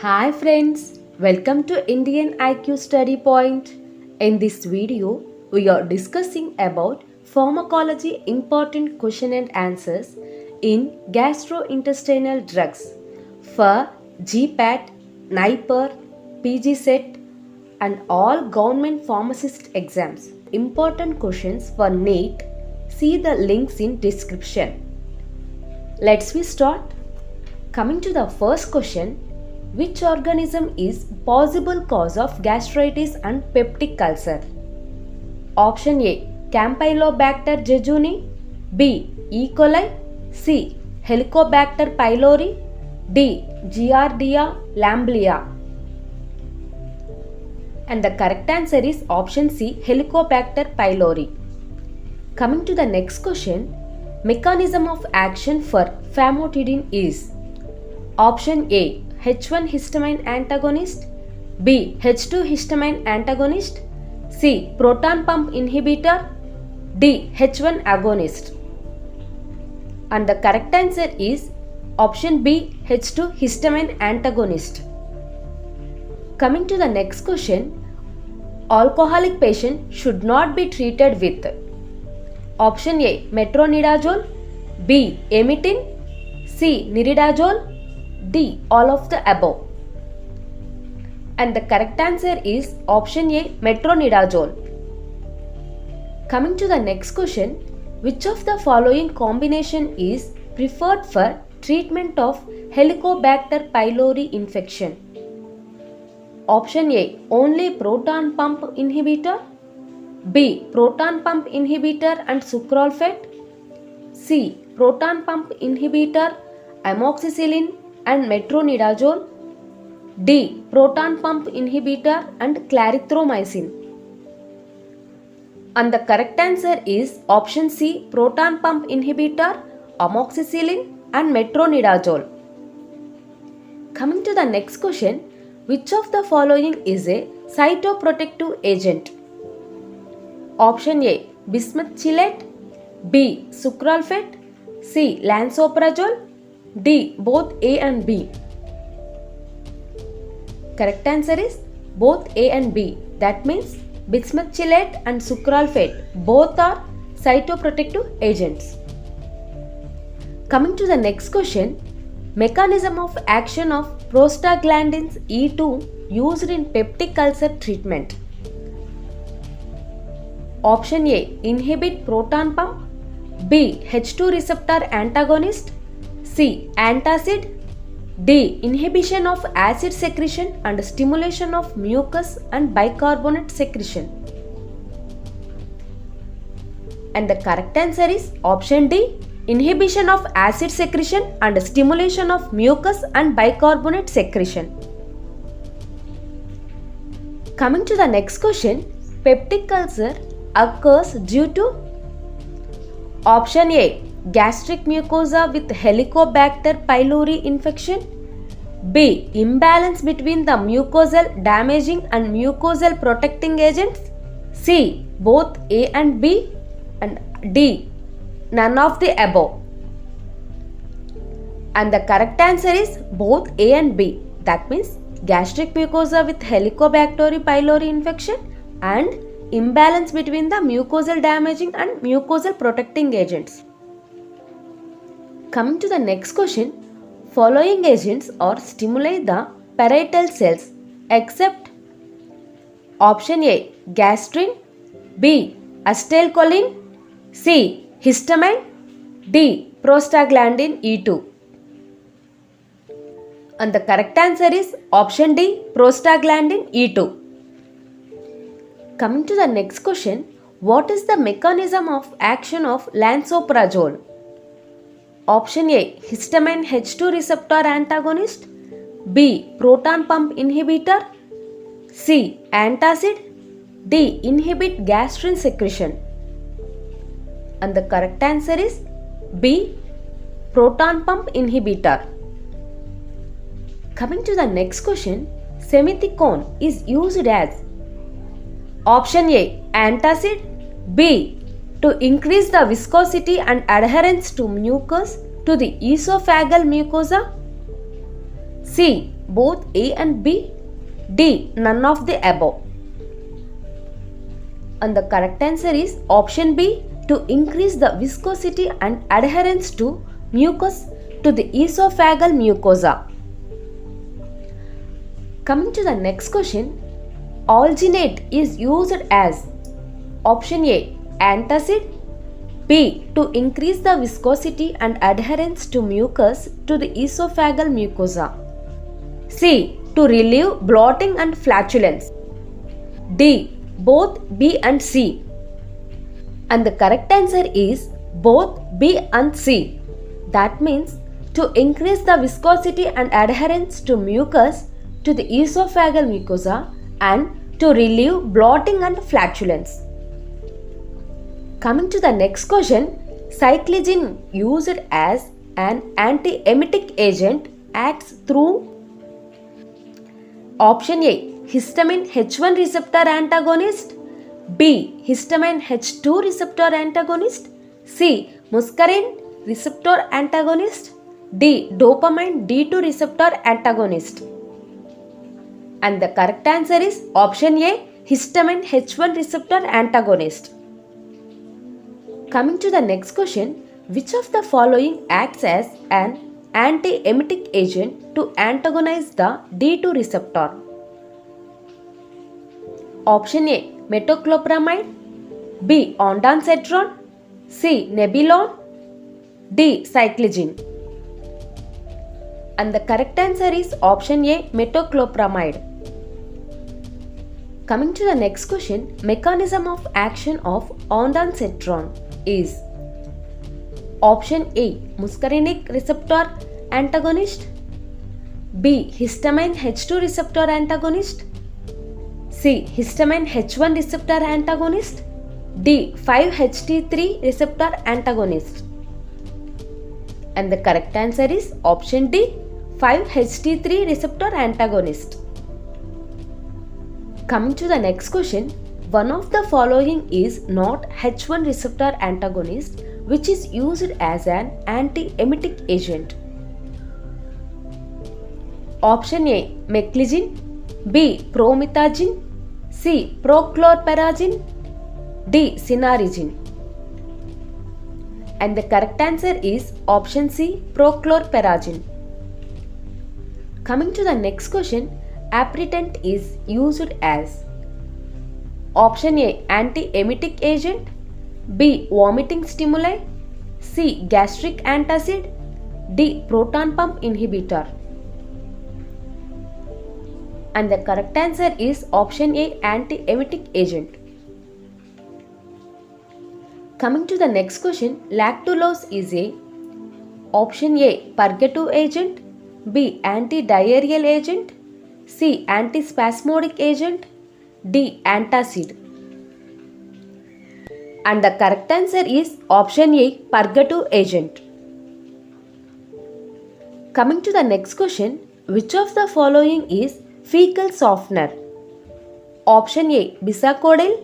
Hi friends, welcome to Indian IQ Study Point. In this video, we are discussing about pharmacology important question and answers in gastrointestinal drugs for GPAT, NIPER, PGCET and all government pharmacist exams. Important questions for NEET. See the links in description. Let's we start. Coming to the first question, which organism is possible cause of gastritis and peptic ulcer? Option A, Campylobacter jejuni, B, E. coli, C, Helicobacter pylori, D, Giardia lamblia. And the correct answer is option C, Helicobacter pylori. Coming to the next question, mechanism of action for famotidine is option A, H1 histamine antagonist, B, H2 histamine antagonist, C, proton pump inhibitor, D, H1 agonist. And the correct answer is option B, H2 histamine antagonist. Coming to the next question, alcoholic patient should not be treated with option A, metronidazole, B, emitin, C, niridazoles, D, all of the above. And the correct answer is option A, metronidazole. Coming to the next question, which of the following combination is preferred for treatment of Helicobacter pylori infection? Option A, only proton pump inhibitor, B, proton pump inhibitor and sucralfate, C, proton pump inhibitor, amoxicillin and metronidazole, D, proton pump inhibitor and clarithromycin. And the correct answer is option C, proton pump inhibitor, amoxicillin and metronidazole. Coming to the next question, which of the following is a cytoprotective agent? Option A, bismuth chelate, B, sucralfate, C, lansoprazole, D, both A and B. Correct answer is both A and B. That means bismuth chelate and sucralfate both are cytoprotective agents. Coming to the next question, mechanism of action of prostaglandins E2 used in peptic ulcer treatment. Option A, inhibit proton pump, B, H2 receptor antagonist, C, antacid, D, inhibition of acid secretion and stimulation of mucus and bicarbonate secretion. And the correct answer is option D, inhibition of acid secretion and stimulation of mucus and bicarbonate secretion. Coming to the next question, peptic ulcer occurs due to option A, gastric mucosa with Helicobacter pylori infection, B, imbalance between the mucosal damaging and mucosal protecting agents, C, both A and B, and D, none of the above. And the correct answer is both A and B. That means gastric mucosa with Helicobacter pylori infection and imbalance between the mucosal damaging and mucosal protecting agents. Coming to the next question, following agents or stimulate the parietal cells except option A, gastrin, B, acetylcholine, C, histamine, D, prostaglandin E2. And the correct answer is option D, prostaglandin E2. Coming to the next question, what is the mechanism of action of lansoprazole? Option A, histamine H2 receptor antagonist, B, proton pump inhibitor, C, antacid, D, inhibit gastrin secretion. And the correct answer is B, proton pump inhibitor. Coming to the next question, simethicone is used as option A, antacid, B, to increase the viscosity and adherence to mucus to the esophageal mucosa, C, both A and B? D. None of the above. And the correct answer is option B, to increase the viscosity and adherence to mucus to the esophageal mucosa. Coming to the next question, alginate is used as option A, antacid, B, to increase the viscosity and adherence to mucus to the esophageal mucosa, C, to relieve bloating and flatulence, D, both B and C. And the correct answer is both B and C. That means to increase the viscosity and adherence to mucus to the esophageal mucosa and to relieve bloating and flatulence. Coming to the next question, cyclizine used as an antiemetic agent acts through option A, histamine H1 receptor antagonist, B, histamine H2 receptor antagonist, C, muscarine receptor antagonist, D, dopamine D2 receptor antagonist. And the correct answer is option A, histamine H1 receptor antagonist. Coming to the next question, which of the following acts as an antiemetic agent to antagonize the D2 receptor? Option A, metoclopramide, B, ondansetron, C, nebilon, D, cyclizine. And the correct answer is option A, metoclopramide. Coming to the next question, mechanism of action of ondansetron is option A, muscarinic receptor antagonist, B, histamine H2 receptor antagonist, C, histamine H1 receptor antagonist, D, 5-HT3 receptor antagonist. And the correct answer is option D, 5-HT3 receptor antagonist. Coming to the next question, one of the following is not H1 receptor antagonist which is used as an antiemetic agent. Option A, meclizine, B, promethazine, C, prochlorperazine, D, cinnarizine. And the correct answer is option C, prochlorperazine. Coming to the next question, apretant is used as option A, antiemetic agent, B, vomiting stimuli, C, gastric antacid, D, proton pump inhibitor. And the correct answer is option A, antiemetic agent. Coming to the next question, lactulose is a option A, purgative agent, B, antidiarrheal agent, C, antispasmodic agent, D, antacid. And the correct answer is option A, purgative agent. Coming to the next question, which of the following is fecal softener? Option A, bisacodyl,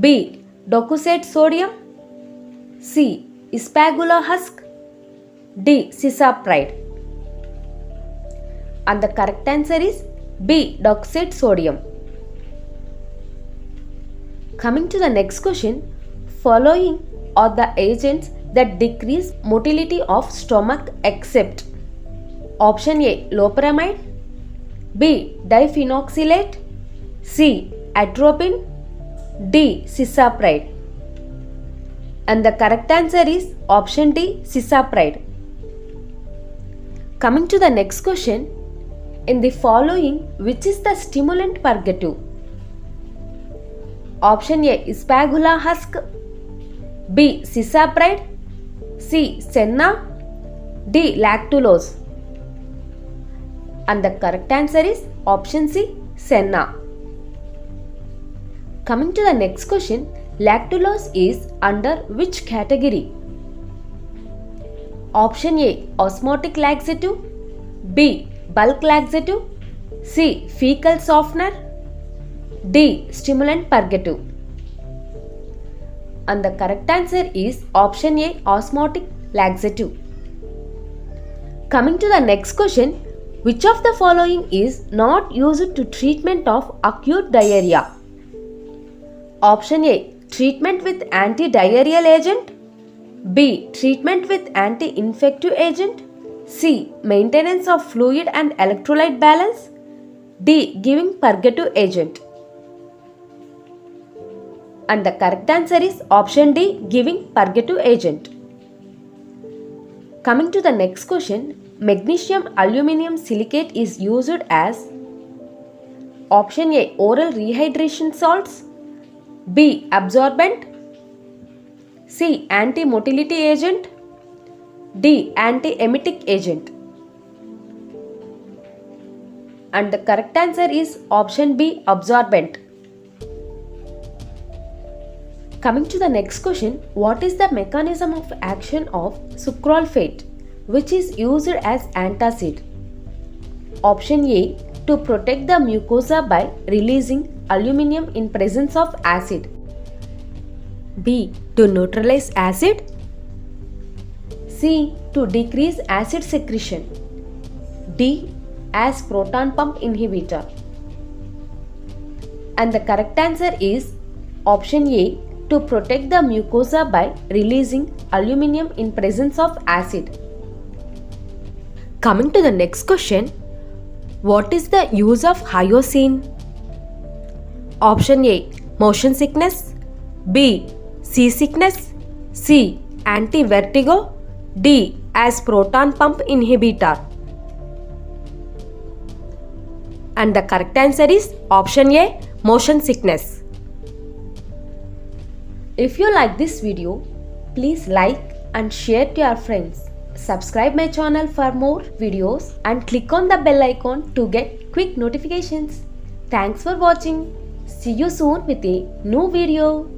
B, docusate sodium, C, ispagula husk, D, cisapride. And the correct answer is B, docusate sodium. Coming to the next question, following are the agents that decrease motility of stomach except option A, loperamide, B, diphenoxylate, C, atropine, D, cisapride. And the correct answer is option D, cisapride. Coming to the next question, in the following, which is the stimulant purgative? Option A, ispagula husk, B, cisapride, C, senna, D, lactulose. And the correct answer is option C, senna. Coming to the next question, lactulose is under which category? Option A, osmotic laxative, B, bulk laxative, C, fecal softener, D, stimulant purgative. And the correct answer is option A, osmotic laxative. Coming to the next question, Which of the following is not used to treatment of acute diarrhea? Option A. Treatment with anti-diarrheal agent. B. Treatment with anti-infective agent. C. Maintenance of fluid and electrolyte balance. D. Giving purgative agent. And the correct answer is option D. Giving purgative agent. Coming to the next question, magnesium aluminium silicate is used as option A. Oral rehydration salts. B. Absorbent. C. Anti-motility agent. D. Anti-emetic agent. And the correct answer is option B. Absorbent. Coming to the next question, what is the mechanism of action of sucralfate, which is used as antacid? Option A. To protect the mucosa by releasing aluminium in presence of acid. B. To neutralize acid. C. To decrease acid secretion. D. As proton pump inhibitor. And the correct answer is option A. To protect the mucosa by releasing aluminium in presence of acid. Coming to the next question, what is the use of hyoscine? Option A. Motion sickness. B. Seasickness. C. Anti-vertigo. D. As proton pump inhibitor. And the correct answer is option A. Motion sickness. If you like this video, please like and share to your friends. Subscribe my channel for more videos and click on the bell icon to get quick notifications. Thanks for watching. See you soon with a new video.